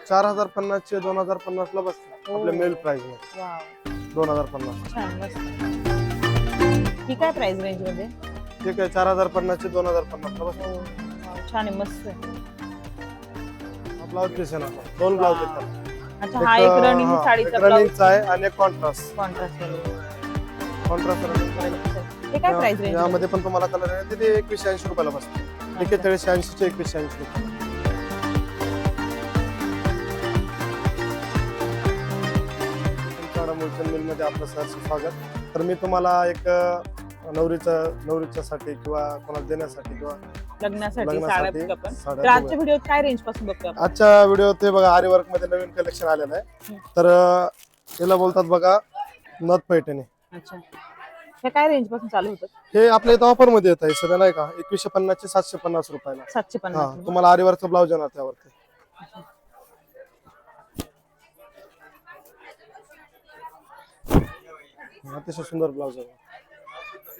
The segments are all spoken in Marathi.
4050 चे 2050 ला बसते आपल्या मेल प्राइस मध्ये. वाव 2050 छान मस्त. ही काय प्राइस रेंज मध्ये? ठीक आहे. 4050 चे 2050 ला बसते. वाव, छान आहे मस्त आहे. ब्लाउज पीस आहे ना, 2 ब्लाउज आहेत. अच्छा हा एक रनिंग साडीचा ब्लाउज रनिंगचा आहे आणि एक कॉन्ट्रास्ट. Contrast running. हे काय प्राइस रेंज? यामध्ये पण तुम्हाला कलर आहे ते 2180 रुपयाला बसते. 4180 चे 2180 रुपये. मिल मध्ये आपलं सहर्ष स्वागत. तर मी तुम्हाला एक नवरीच्यासाठी किंवा कोणाला देण्यासाठी किंवा लग्नासाठी साड्या बघू आपण. साड्या तर आजच्या व्हिडिओत काय रेंज पासून बघतो आपण? आजच्या व्हिडिओ ते बघा आरी वर्क मध्ये नवीन कलेक्शन आलेलं आहे. तर याला बोलतात बघा नथ पैठणी. अच्छा हे काय रेंज पासून चालू होतं? हे आपल्या इथं ऑफर मध्ये येत आहे सध्या नाही का, 2150 चे 750 रुपयाला. 750. तुम्हाला आरी वर्कचा ब्लाउज येणार त्यावरती. अतिशय सुंदर ब्लाउज आहे.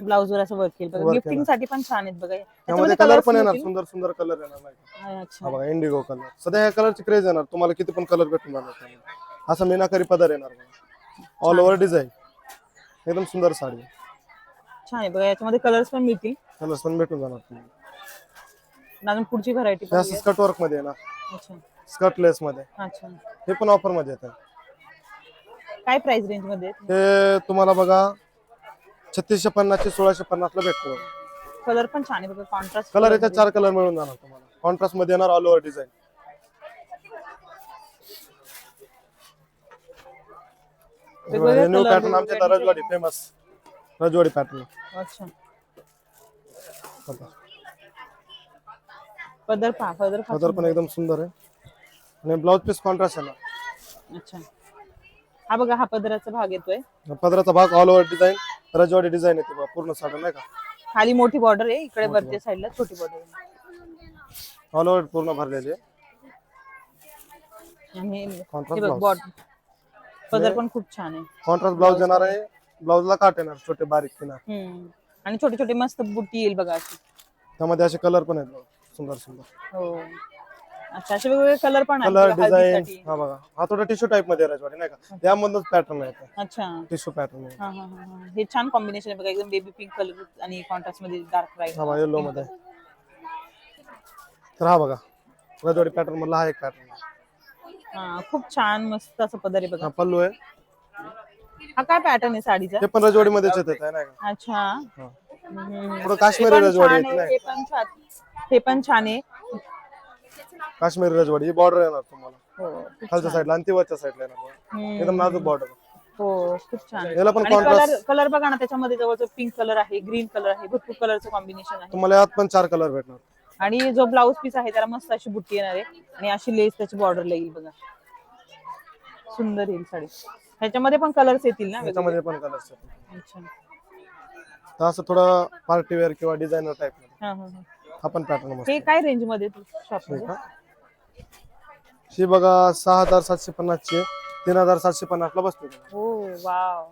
ब्लाउज वर असं वर्क केलं बघा. गिफ्टिंग साठी पण छान आहेत बघा. त्यामध्ये कलर पण येणार, सुंदर सुंदर कलर येणार नाही का. अच्छा हा बघा इंडिगो कलर. सध्या ह्या कलरची क्रेज येणार, तुम्हाला किती पण कलर भेटून जाणार. असं मीनाकारी पदर येणार ऑल ओव्हर डिझाईन. एकदम सुंदर साडी छान आहे बघा. याच्यामध्ये कलर्स पण मिळतील. कलर्स पण भेटून जाणार तुम्हाला. अजून पुढची व्हरायटी हे असं स्कर्ट वर्क मध्ये येणार, अच्छा स्कर्ट लेस मध्ये. अच्छा हे पण ऑफर मध्ये येत आहे. काय प्राइस रेंज मध्ये? हे तुम्हाला बघा 3650 चे 1650 ला भेटतो. कलर पण छान आहे बघा. कॉन्ट्रास्ट कलर याच्यात 4 कलर मिळून जाणार तुम्हाला. कॉन्ट्रास्ट मध्ये येणार all over design. New pattern आमच्या रजवाडी फेमस रजवाडी पॅटर्न. अच्छा पदर पण एकदम सुंदर आहे आणि ब्लाउज पीस कॉन्ट्रास्ट आहे ना. अच्छा हा बघा हा पदराचा भाग येतोय. पदराचा भाग ऑल ओव्हर डिझाईन रजवाडी डिझाईन येते बघा पूर्ण साडी नाही का. खाली मोठी बॉर्डर आहे, इकडे वरच्या साईडला छोटी बॉर्डर आहे. ऑल ओव्हर पूर्ण भरलेली आहे. आणि Contrast हे बघ blouse. बॉर्डर पदर पण खूप छान आहे. कॉन्ट्रास्ट ब्लाउज येणार आहे. ब्लाउजला काट येणार छोटे बारीक किनार. आणि छोटे छोटे मस्त बुट्टी येईल बघा अशी. त्यामध्ये असे कलर पण आहेत सुंदर सुंदर. हो अच्छा असे वेगवेगळे कलर पण आहेत कलर बघा डिझाईन. हळदीसाठी. हा बघा हा थोडा टिश्यू टाइप मध्ये रजवाडी नाही का, त्यामधूनच पॅटर्न आहे. अच्छा टिश्यू पॅटर्न आहे. हा हा हा हे छान कॉम्बिनेशन आहे बघा. एकदम बेबी पिंक कलर आणि कॉन्ट्रास्ट मध्ये डार्क राईट. हा बघा येलो मध्ये. तर हा बघा रजवाडी पॅटर्न मधला हा एक पॅटर्न आहे. हा खूप छान मस्त असं पदर आहे बघा. हा पल्लू आहे. हा काय पॅटर्न आहे साडीचा? हे पण रजवाडी मध्येच येत आहे नाही का. अच्छा पुढे काश्मीरी रजवाडी येते नाही. हे पण छान आहे. काश्मीरी रजवाडी ही बॉर्डर येणार तुम्हाला हो खालच्या साईडला आणि ती वरच्या साईडला येणार. एकदम नाजूक बॉर्डर. हो खूप छान. याला पण आणि कॉन्ट्रास्ट कलर बघा ना त्याच्यामध्ये जवळजवळ पिंक कलर आहे, ग्रीन कलर आहे, भरपूर कलरचं कॉम्बिनेशन आहे. तुम्हाला यात पण 4 कलर भेटणार. आणि जो ब्लाउज पीस आहे त्याला मस्त अशी बुट्टी येणार आहे आणि अशी लेस त्याची बॉर्डर येईल बघा. सुंदर येईल साडी. ह्याच्यामध्ये पण कलर्स येतील ना? त्याच्यामध्ये पण कलर्स आहेत. अच्छा तर असं थोडं पार्टी वेअर किंवा डिझायनर टाइप मध्ये हा हा हा. आपण पॅटर्न मस्त. हे काय रेंज मध्ये शॉप मध्ये? ही बघा 6750 ची 3750 ला बसते. हो वाव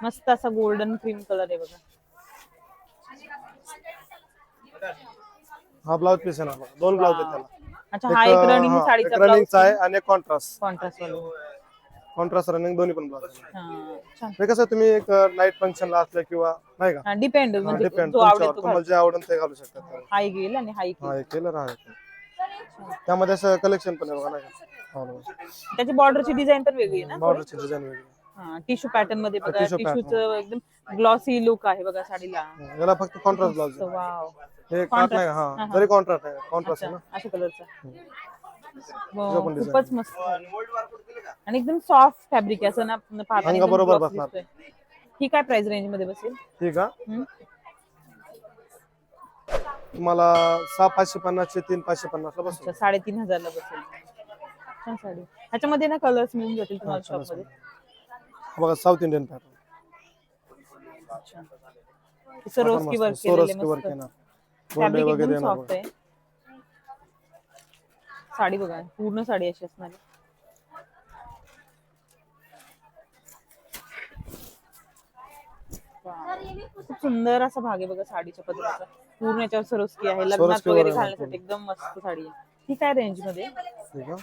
मस्त असा गोल्डन क्रीम कलर आहे बघा. हा ब्लाउज पीस आहे ना, 2 ब्लाउज आहेत त्याला. अच्छा हा एक रनिंग साडीचा ब्लाउज. रनिंगचा आहे आणि एक कॉन्ट्रास्ट. कॉन्ट्रास्ट रनिंग दोन्ही पण ब्लाउज. हा छान. हे कसं तुम्ही एक नाईट फंक्शनला असलं किंवा नाही का, डिपेंड म्हणजे डिपेंड जो आवडेल तो तुम्हाला जे आवडेल ते घालू शकता. हाय घेईल आणि हाय हा एक केलं आहे. त्यामध्ये असं कलेक्शन पण आहे बघा नाही का. त्याची बॉर्डरची डिझाइन पण वेगळी आहे ना. बॉर्डरची डिझाईन वेगळी. हा टिश्यू पॅटर्न मध्ये बघा. Tissue टिश्यूचं एकदम ग्लॉसी लुक आहे बघा साडीला. याला फक्त कॉन्ट्रास्ट ब्लाउज आहे. वाव हे काट नाही. हा जरी कॉन्ट्रास्ट आहे, कॉन्ट्रास्ट आहे ना. अशा कलरचा खूपच मस्त आणि एकदम सॉफ्ट फॅब्रिक आहे असं ना अंगा बरोबर बसणार. ही काय प्राइस रेंज मध्ये बसेल? ठीक आहे. तुम्हाला 6550 चे 3550 ला बसेल. 3500 ला बसेल. छान साडी. ह्याच्यामध्ये ना कलर्स मिळून जातील तुम्हाला शॉप मध्ये. बघा south Indian pattern. Swarovski work केलेले मस्त. फॅब्रिक वगैरे एकदम सॉफ्ट आहे. साडी बघा पूर्ण साडी अशी असणार आहे. खूप सुंदर असा भाग आहे बघा साडीच्या पदराचा. पूर्ण याच्यावर सरोस्की आहे. लग्नात वगैरे घालण्यासाठी एकदम मस्त साडी आहे. ही काय रेंज मध्ये? ठीक आहे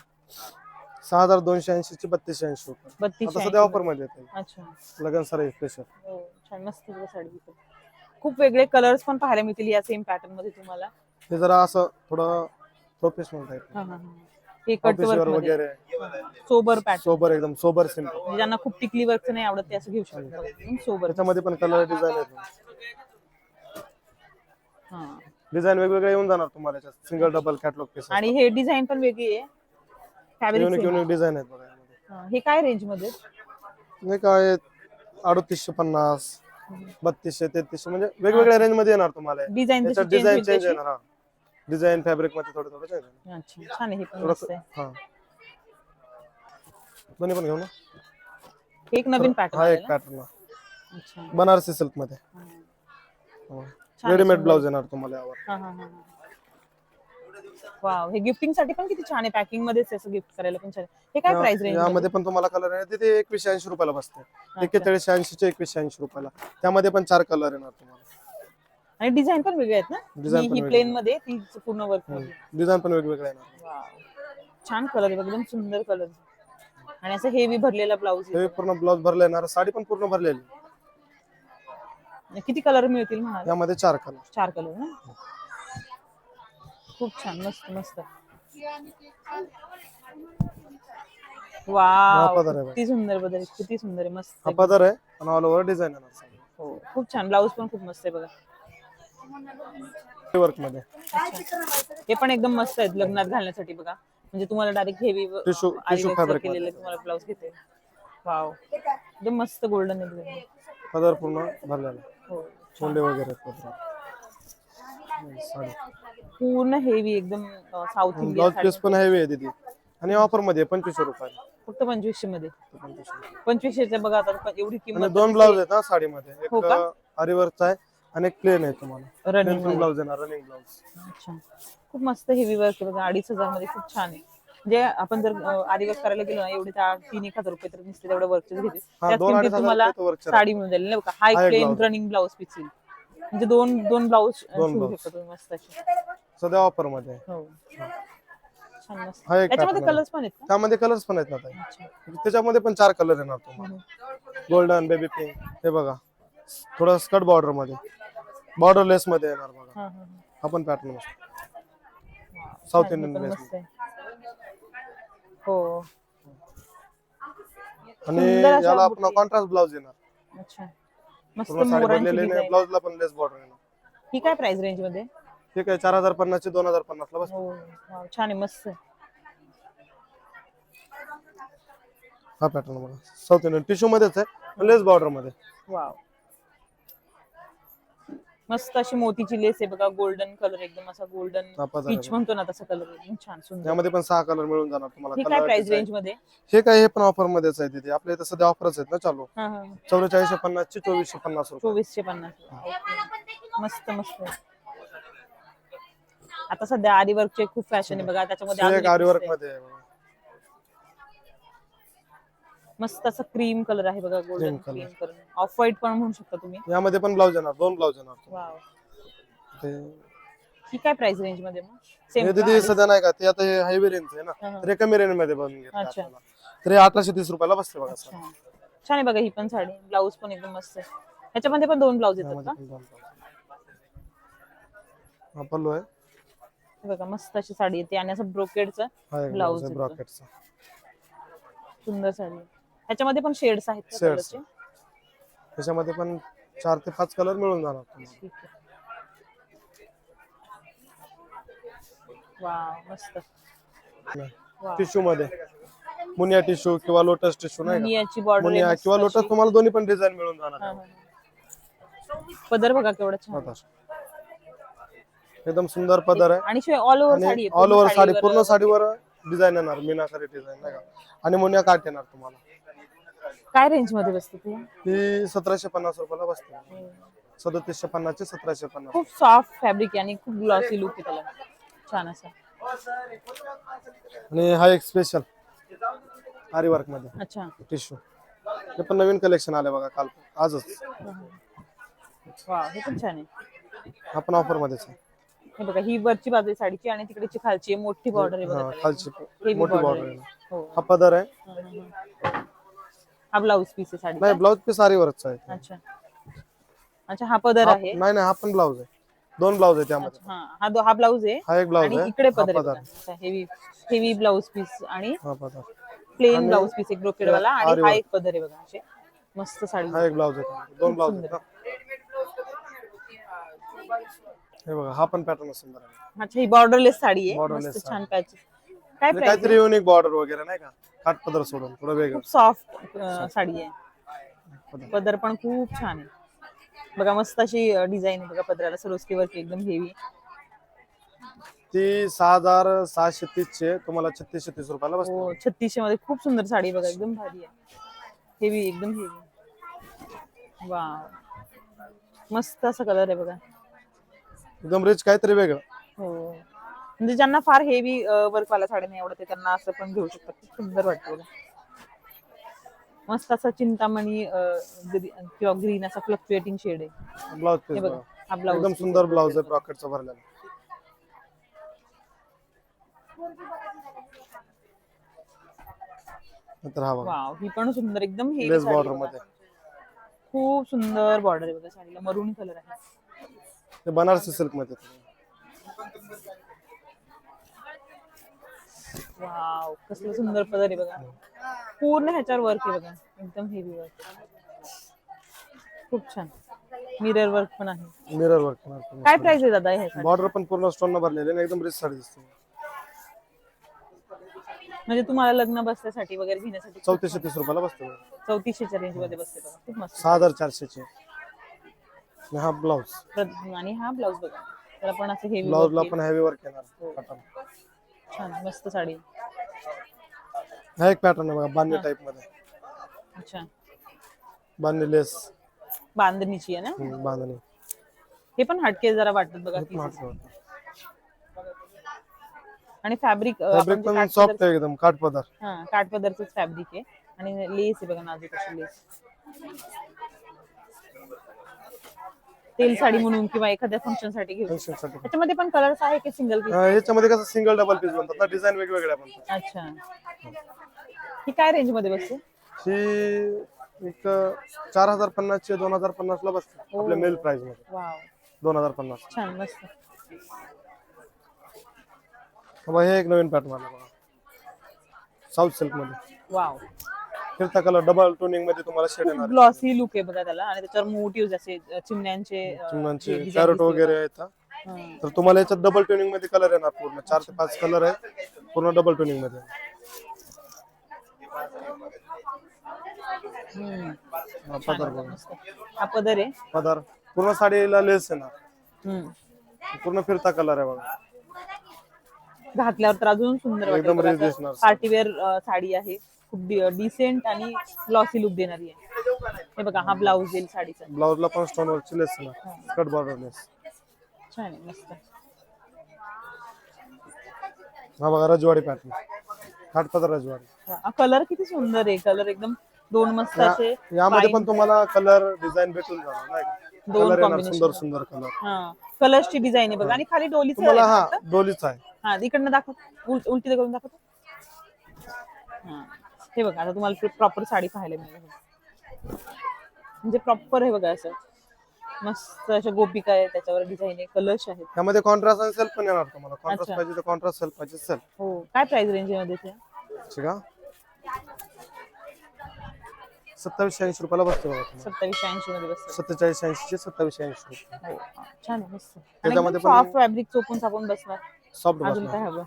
6280 ची 3280 रुपये. 32 आता सध्या ऑफर मध्ये येते अच्छा. लगन साडी स्पेशल. हो छान मस्त आहे साडी तिथे. खूप वेगळे कलर्स पण पाहायला मिळतील या सेम पॅटर्न मध्ये तुम्हाला. हे जरा असं थोडं प्रोफेशनल टाइप हा हा हा. हे कट ऑफिस वर्क वेअर मध्ये वगैरे सोबर पॅटर्न. सोबर एकदम सोबर सिम्पल. म्हणजे ज्यांना खूप टिकली वर्क नाही आवडत ते असं घेऊ शकतात. एकदम सोबर. त्याच्यामध्ये पण कलर डिझाईन आहेत. हा. डिझाईन वेगवेगळे येऊन जाणार तुम्हाला याच्यात सिंगल डबल कॅटलॉग पीस. आणि हे डिझाईन पण वेगळी आहे. फॅब्रिक युनिक युनिक डिझाईन आहेत बघा यामध्ये. हे काय रेंज मध्ये? हे काय 3850 3200 3300 म्हणजे वेगवेगळ्या रेंज मध्ये येणार तुम्हाला. डिझाईन याच्यात तशी डिझाईन चेंज चेंज येणार. हा डिझाईन फॅब्रिक मध्ये थोडं थोडं चेंज येणार. अच्छा छान आहे हे पण मस्त आहे. हा दोन्ही पण घेऊ ना. एक नवीन पॅटर्न हा एक आलेला. पॅटर्न अच्छा. बनारसी सिल्क मध्ये रेडीमेड ब्लाउज येणार तुम्हाला यावर. हा हा हा. वाव हे गिफ्टिंग साठी पण किती छान आहे. पॅकिंग मध्येच असं गिफ्ट करायला पण छान. हे काय प्राइस रेंज? यामध्ये पण तुम्हाला कलर आहे ते 2180 रुपयाला बसते. 4180 चे 2180 रुपयाला. त्यामध्ये पण 4 कलर येणार तुम्हाला. आणि डिझाईन पण वेगळे आहेत ना. ही प्लेन मध्ये ती पूर्ण वर्क मध्ये. डिझाईन पण वेगवेगळे येणार. वाव छान कलर आहे एकदम सुंदर कलर. आणि असं हेवी भरलेला ब्लाउज हे पूर्ण ब्लाउज भरले येणार. साडी पण पूर्ण भरलेली. किती कलर मिळतील म्हणाल? यामध्ये 4 कलर. 4 कलर ना. खूप छान मस्त मस्त. वाव किती सुंदर बदल किती सुंदर आहे मस्त. हा पदर आहे आणि ऑल ओव्हर डिझाईन येणार. हो खूप छान. ब्लाउज पण खूप मस्त आहे बघा. वर्क मध्ये हे पण एकदम मस्त आहेत लग्नात घालण्यासाठी बघा. म्हणजे तुम्हाला डायरेक्ट हेवी टिश्यू फॅब्रिक केलेलं तुम्हाला ब्लाउज घेते. वाव एकदम मस्त गोल्डन एकदम. पदर पूर्ण भरलेला. हो छोंडे वगैरे पदर. पूर्ण हेवी एकदम साऊथ इंडियन ब्लाउज पीस पण हेवी आहे दीदी. आणि ऑफर मध्ये 2500 रुपये. फक्त 2500 मध्ये. 2500 बघा आता एवढी किंमत. आणि 2 ब्लाउज आहेत ना साडीमध्ये. एक हो का? आरीवर्कचा आहे आणि एक प्लेन आहे तुम्हाला. रनिंग ब्लाउज येणार रनिंग ब्लाउज. अच्छा खूप मस्त हेवी वर्क आहे बघा. 2500 मध्ये खूप छान आहे. म्हणजे आपण जर आरी वर्क करायला गेलो ना एवढे 3-1000 रुपये तर नुसते तेवढं वर्कचे घेते. त्याच किमतीत तुम्हाला साडी मिळून जाईल ना बघा. हा एक प्लेन रनिंग ब्लाउज पीस येईल. म्हणजे दोन ब्लाउज शिवू शकता तुम्ही मस्त असे. सध्या ऑफर मध्ये. हो छान मस्त. हा एक त्याच्यामध्ये कलर्स पण आहेत का? त्यामध्ये कलर्स पण आहेत ना ताई. त्याच्यामध्ये पण 4 कलर येणार तुम्हाला. गोल्डन बेबी पिंक हे बघा. थोडं स्कर्ट बॉर्डर मध्ये. बॉर्डर लेस मध्ये येणार बघा. हा पण पॅटर्न मस्त. साऊथ इंडियन मस्त आहे. हो आणि याला आपण कॉन्ट्रास्ट ब्लाउज येणार. अच्छा मस्त पूर्ण साडी मोरांची भरलेली नाही. ब्लाउजला पण लेस बॉर्डर येणार. ही काय प्राइस रेंज मध्ये? ठीक आहे 4050 चे 2050 ला बस. हो वाव, छान आहे मस्त आहे. हा पॅटर्न बघा. साऊथ इंडियन टिश्यू मध्येच आहे लेस बॉर्डर मध्ये. वाव मस्त अशी मोतीची लेस आहे बघा. गोल्डन कलर एकदम असा गोल्डन पीच म्हणतो ना तसा कलर एकदम छान सुंदर. यामध्ये पण 6 कलर मिळून जाणार तुम्हाला. ही काय प्राइस रेंज मध्ये? हे काय हे पण ऑफर मध्येच आहे तिथे. आपल्या इथे सध्या ऑफरच आहेत ना चालू. 4450 ची 2450 रुपये. 2450. मस्त मस्त. आता सध्या आरी वर्कचे खूप फॅशन आहे बघा. त्याच्यामध्ये आरी वर्क मध्ये मस्त असं क्रीम कलर आहे बघा. Golden cream colour. Off white पण म्हणू शकता तुम्ही. यामध्ये पण ब्लाउज येणार. 2 ब्लाउज येणार. वाव ही काय प्राइस रेंज मध्ये मग? हे दीदी सध्या नाही का ते आता हे हायवे रेंज आहे ना. तर कमी रेंज मध्ये बनवून घेतलं आपल्याला. तर 1830 रुपयाला बसते बघा. छान आहे बघा ही पण साडी. ब्लाउज पण एकदम मस्त आहे. ह्याच्यामध्ये पण 2 ब्लाउज येतात का? हा पल्लू आहे. बघा मस्त अशी साडी येते आणि असं ब्रोकेडचं ब्लाउज आहे. ब्रॉकेटचा सुंदर साडी. ह्याच्यामध्ये पण शेड्स आहेत का कलरचे? त्याच्यामध्ये पण 4 ते 5 कलर मिळून जाणार तुम्हाला. ठीक आहे. वाव मस्त. टिश्यू मध्ये मुनिया टिश्यू किंवा लोटस टिश्यू नाही मुनियाची बॉर्डर मुनिया किंवा लोटस तुम्हाला दोन्ही पण डिझाईन मिळून जाणार. पदर बघा केवढा छान. एकदम सुंदर पदर आहे. आणि all over sari. All over sari पूर्ण साडीवर डिझाईन येणार. मीनाकारी डिझाईन नाही का. आणि मुनिया काट येणार तुम्हाला. काय रेंज मध्ये बसते ती? ही 1750 रुपयाला बसते. 3750 चे 1750. खूप सॉफ्ट फॅब्रिक आहे आणि खूप ग्लॉसी लुक आहे त्याला. छान असा. आणि हा एक स्पेशल आरी वर्क मध्ये. अच्छा टिश्यू. हे पण नवीन कलेक्शन आले बघा काल आजच. वाव हे पण छान आहे. हा पण ऑफर मध्येच आहे. हे बघा ही वरची बाजू आहे साडीची आणि तिकडची खालची आहे, मोठी बॉर्डर आहे बघा हा, त्याला. खालची Heavy मोठी border बॉर्डर आहे. आहे. हो हा पदर आहे. हा ब्लाऊज पीस आहे साडीचा. नाही ब्लाऊज पीस आरीवरच आहे. अच्छा अच्छा हा पदर आहे. नाही नाही, हा पण ब्लाऊज आहे. 2 ब्लाऊज आहे त्यामध्ये. अच्छा हा ब्लाऊज आहे हा एक ब्लाऊज आणि आहे. इकडे हा पदर आहे पदर. बघा. हेवी ब्लाऊज पीस आणि हा पदर. प्लेन आणि ब्लाऊज पीस एक ब्रोकेड वाला आणि हा आरीवर्क. एक पदर आहे बघा. असे मस्त साडी हा एक ब्लाऊज आहे. 2 ब्लाऊज आहेत सुंदर. ना. हे बघा हा पण पॅटर्न सुंदर आहे. अच्छा ही बॉर्डरलेस साडी आहे. Borderless मस्त साडी. छान पॅच. काय म्हणजे प्राइस काहीतरी युनिक बॉर्डर वगैरे नाही का, काठपदर सोडून थोडं वेगळं. खूप सॉफ्ट साडी आहे. पदर पण खूप छान आहे बघा. मस्त अशी डिझाईन आहे बघा पदराला. सरोस्की वर्क एकदम हेवी. ती 6,630 ची तुम्हाला 3630 रुपयाला बसते. हो 3600 मध्ये खूप सुंदर साडी आहे बघा. एकदम भारी आहे. हेवी एकदम हेवी. वा मस्त असा कलर आहे बघा. एकदम रिच काहीतरी वेगळं. हो म्हणजे ज्यांना फार हेवी वर्क वाला साडी नाही आवडत आहे, त्यांना असं पण घेऊ शकतात. खूप सुंदर वाटतं बघा. मस्त असा चिंतामणी किंवा ग्रीन असा फ्लक्च्युएटिंग शेड आहे. ब्लाऊज हे पीस बघा हा ब्लाऊज एकदम सुंदर ब्लाऊज आहे ब्रॉकेटचा भरलेला. नंतर हा बघा वाव ही पण सुंदर एकदम हेवी लेस साडी बॉर्डर आहे बघा. मध्ये. खूप सुंदर बॉर्डर आहे बघा साडीला. मरून कलर आहे. ते बनारसी सिल्क मध्ये. वाव कसलं सुंदर पदर आहे बघा. पूर्ण ह्याच्यावर वर्क आहे बघा. एकदम हेवी वर्क. खूप छान. मिरर वर्क पण आहे. Mirror work. काय प्राइस आहे दादा ह्या साडी? बॉर्डर पण पूर्ण स्टोन न भरलेले आणि एकदम रिच साडी दिसते. म्हणजे तुम्हाला लग्न बसण्यासाठी वगैरे घेण्यासाठी 3430 रुपयाला बसते. 3400च्या रेंज मध्ये बसते बघा. खूप मस्त. 6,400 ची. आणि हा ब्लाऊज. आणि हा ब्लाऊज बघा. त्याला पण असं हेवी ब्लाऊजला पण हेवी वर्क येणार पॅटर्न. छान मस्त साडी. हा एक पॅटर्न आहे बघा बांधणी टाइप मध्ये. अच्छा बांधणी लेस. बांधणीची आहे ना. बांधणी. हे पण हटके जरा वाटतात बघा pieces. आणि फॅब्रिक फॅब्रिक पण सॉफ्ट आहे एकदम काठपदर. हा काठपदरच फॅब्रिक आहे आणि लेस आहे बघा नाजूक अशी लेस. तेल साडी म्हणून किंवा एखाद्या फंक्शन साठी घेऊ. फंक्शन साठी. त्याच्यामध्ये पण कलर्स आहे की सिंगल पीस? याच्यामध्ये कसं सिंगल डबल पीस बनतात ना, डिझाईन वेगवेगळ्या बनतात. अच्छा ही काय रेंज मध्ये बसते? ही एक 4,050 ची 2,050 ला बसते आपल्या मेल प्राइस मध्ये. वाव 2,050. छान मस्त. बघा हे एक नवीन पॅटर्न आला बघा साऊथ सिल्क मध्ये. वाव फिरता कलर डबल टोनिंग मध्ये तुम्हाला शेड येणार. ग्लॉसी लुक आहे बघा त्याला आणि त्याच्यावर मोटिव्ह असे चिमण्यांचे चिमण्यांचे design कॅरेट दिसते वगैरे बघा. आहेत. हं. तर तुम्हाला याच्यात डबल टोनिंग मध्ये कलर येणार पूर्ण 4 ते 5 कलर आहे पूर्ण डबल टोनिंग मध्ये. हा पदर बघा. मस्त. हा पदर आहे. पदर पूर्ण साडीला लेस येणार. हम्म. पूर्ण फिरता कलर आहे बघा. घातल्यावर तर अजून सुंदर एकदम वाटेल रिच दिसणार. पार्टीवेअर साडी आहे. खूप डिसेंट आणि ग्लॉसी लुक देणारी आहे. हे बघा हा ब्लाऊज येईल साडीचा. ब्लाऊजला पण स्टोन वर्कची लेस येणार. स्कर्ट बॉर्डर लेस. छान आहे मस्त. हा बघा रजवाडी पॅटर्न. काठपदर रजवाडी. कलर किती सुंदर आहे. कलर एकदम दोन मस्त असे यामध्ये पण तुम्हाला कलर डिझाईन भेटून जाणार नाही का. दोन कलर येणार combination. सुंदर सुंदर कलर. हा कलर्सची डिझाईन आहे बघा आणि खाली डोलीचं तुम्हाला आहे हा ना? डोलीच आहे. हा इकडनं दाखव. उलटी करून दाखव. हा हे बघा आता तुम्हाला प्रॉपर साडी पाहायला मिळेल. म्हणजे प्रॉपर आहे बघा असं मस्त अशा गोपिका आहे त्याच्यावर डिझाईन आहे कलर्स आहेत. त्यामध्ये कॉन्ट्रास्ट आणि सेल्फ पण येणार तुम्हाला. कॉन्ट्रास्ट अच्छा. पाहिजे तर कॉन्ट्रास्ट, सेल्फ पाहिजे सेल्फ. हो काय प्राइस रेंज मध्ये ते? ठीक आहे 2780 रुपयाला बसते बघा. 2780 मध्ये बसतं. 4780 चे 2780 रुपये. हो छान आहे मस्त. त्याच्यामध्ये पण सॉफ्ट फॅब्रिक चोपून चापून बसणार. सॉफ्ट अजून बसणार. काय हवं?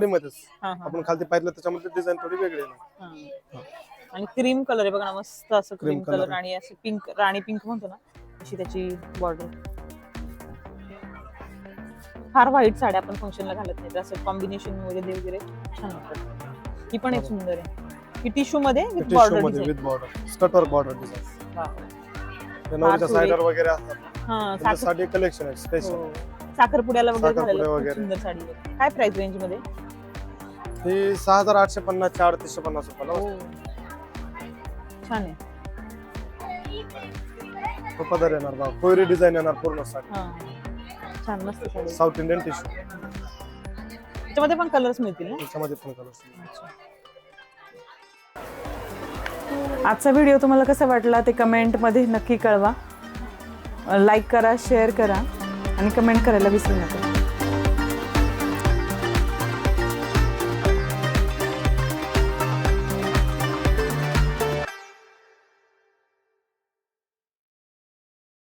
मध्येच हा हा आपण खालती पाहिलं त्याच्यामध्ये डिझाईन थोडी वेगळी आहे. हा. आणि क्रीम कलर आहे बघा ना मस्त असं क्रीम Cream कलर color. आणि असं पिंक राणी पिंक म्हणतो ना अशी त्याची बॉर्डर. फार व्हाईट साड्या आपण फंक्शनला घालत नाही असं कॉम्बिनेशन वगैरे छान वाटतं. ही पण एक सुंदर आहे. ही टिश्यू मध्ये विथ टिश्यू बॉर्डर मध्ये with border skirt work border design. नवरीच्या सुरेख. सायडर वगैरे असतात हा त्याच्यासाठी कलेक्शन आहे स्पेशल. हो. साखरपुड्याला वगैरे साखरपुड्या घालायला खूप वगैरे. सुंदर साडी आहे. काय प्राइस रेंज मध्ये? ही 6850 4350 रुपयाला हो बसते. छान आहे. तो पदर येणार बघा, कोयरी डिझाईन येणार पूर्ण साडी. हा छान मस्त साडी. South Indian tissue. त्याच्यामध्ये पण कलर्स मिळतील ना? त्याच्यामध्ये पण कलर्स. आजचा व्हिडिओ तुम्हाला कसा वाटला ते कमेंटमध्ये नक्की कळवा. लाईक करा, शेअर करा आणि कमेंट करायला विसरू नका.